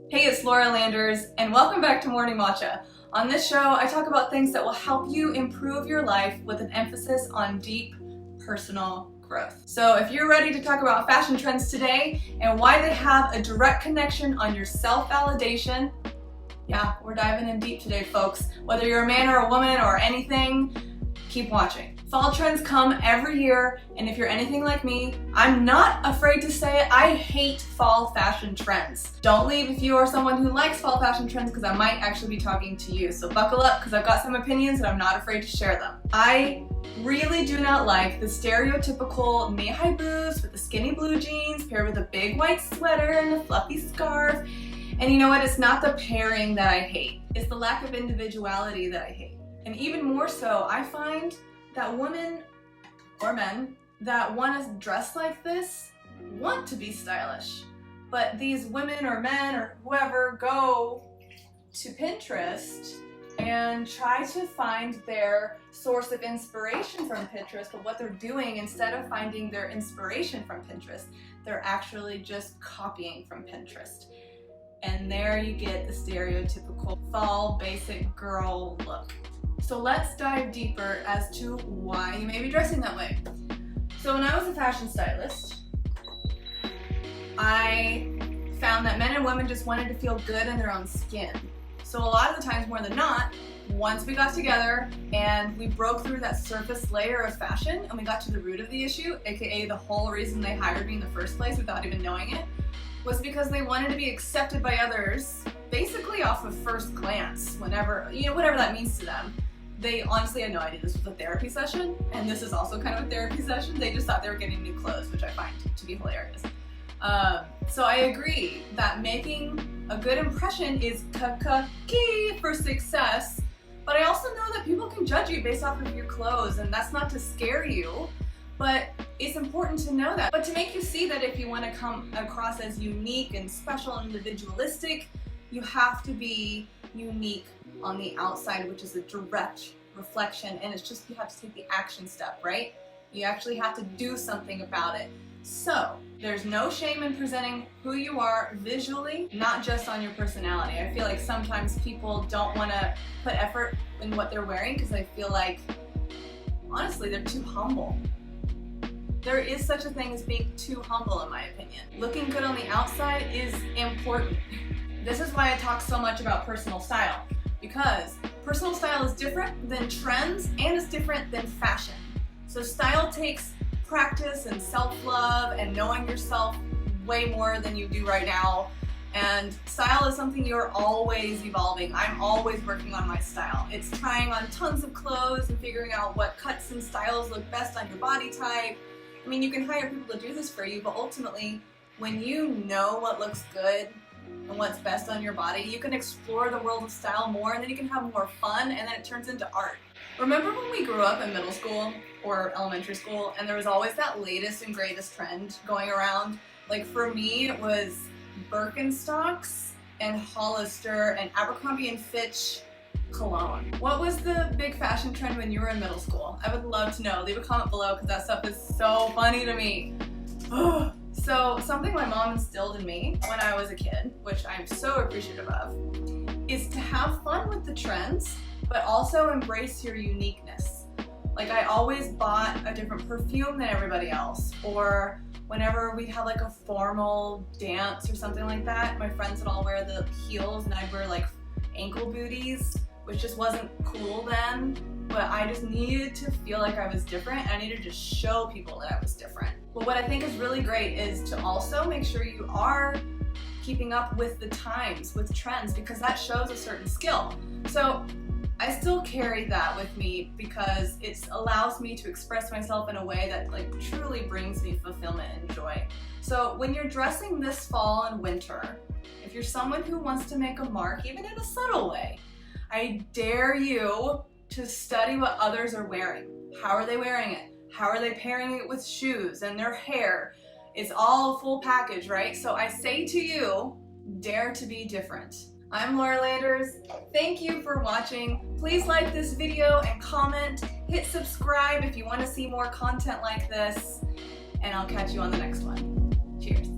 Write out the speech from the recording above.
Hey, it's Laura Landers, and welcome back to Morning Matcha. On this show, I talk about things that will help you improve your life with an emphasis on deep personal growth. So if you're ready to talk about fashion trends today and why they have a direct connection on your self-validation, yeah, we're diving in deep today, folks. Whether you're a man or a woman or anything, keep watching. Fall trends come every year, and if you're anything like me, I'm not afraid to say it, I hate fall fashion trends. Don't leave if you are someone who likes fall fashion trends, because I might actually be talking to you. So buckle up, because I've got some opinions and I'm not afraid to share them. I really do not like the stereotypical knee-high boots with the skinny blue jeans paired with a big white sweater and a fluffy scarf. And you know what? It's not the pairing that I hate. It's the lack of individuality that I hate. And even more so, I find that women or men that want to dress like this want to be stylish. But these women or men or whoever go to Pinterest and try to find their source of inspiration from Pinterest, but what they're doing, instead of finding their inspiration from Pinterest, they're actually just copying from Pinterest. And there you get the stereotypical fall basic girl look. So let's dive deeper as to why you may be dressing that way. So when I was a fashion stylist, I found that men and women just wanted to feel good in their own skin. So a lot of the times, more than not, once we got together and we broke through that surface layer of fashion and we got to the root of the issue, aka the whole reason they hired me in the first place without even knowing it, was because they wanted to be accepted by others basically off of first glance, whatever that means to them. They honestly had no idea this was a therapy session, and this is also kind of a therapy session. They just thought they were getting new clothes, which I find to be hilarious. So I agree that making a good impression is key for success, but I also know that people can judge you based off of your clothes, and that's not to scare you, but it's important to know that. But to make you see that if you want to come across as unique and special and individualistic, you have to be unique on the outside, which is a direct reflection, and it's just you have to take the action step, right? You actually have to do something about it. So there's no shame in presenting who you are visually, not just on your personality. I feel like sometimes people don't want to put effort in what they're wearing because they feel like, honestly, they're too humble. There is such a thing as being too humble, in my opinion. Looking good on the outside is important. This is why I talk so much about personal style, because personal style is different than trends and it's different than fashion. So style takes practice and self-love and knowing yourself way more than you do right now. And style is something you're always evolving. I'm always working on my style. It's trying on tons of clothes and figuring out what cuts and styles look best on your body type. I mean, you can hire people to do this for you, but ultimately, when you know what looks good and what's best on your body, you can explore the world of style more, and then you can have more fun, and then it turns into art. Remember when we grew up in middle school or elementary school, and there was always that latest and greatest trend going around? Like for me, it was Birkenstocks and Hollister and Abercrombie and Fitch cologne. What was the big fashion trend when you were in middle school? I would love to know. Leave a comment below, because that stuff is so funny to me. So something my mom instilled in me when I was a kid, which I'm so appreciative of, is to have fun with the trends, but also embrace your uniqueness. Like I always bought a different perfume than everybody else, or whenever we had like a formal dance or something like that, my friends would all wear the heels and I'd wear like ankle booties, which just wasn't cool then, but I just needed to feel like I was different. I needed to show people that I was different. But what I think is really great is to also make sure you are keeping up with the times, with trends, because that shows a certain skill. So I still carry that with me because it allows me to express myself in a way that like truly brings me fulfillment and joy. So when you're dressing this fall and winter, if you're someone who wants to make a mark, even in a subtle way, I dare you to study what others are wearing. How are they wearing it? How are they pairing it with shoes and their hair? It's all a full package, right? So I say to you, dare to be different. I'm Laura Landers. Thank you for watching. Please like this video and comment. Hit subscribe if you want to see more content like this. And I'll catch you on the next one. Cheers.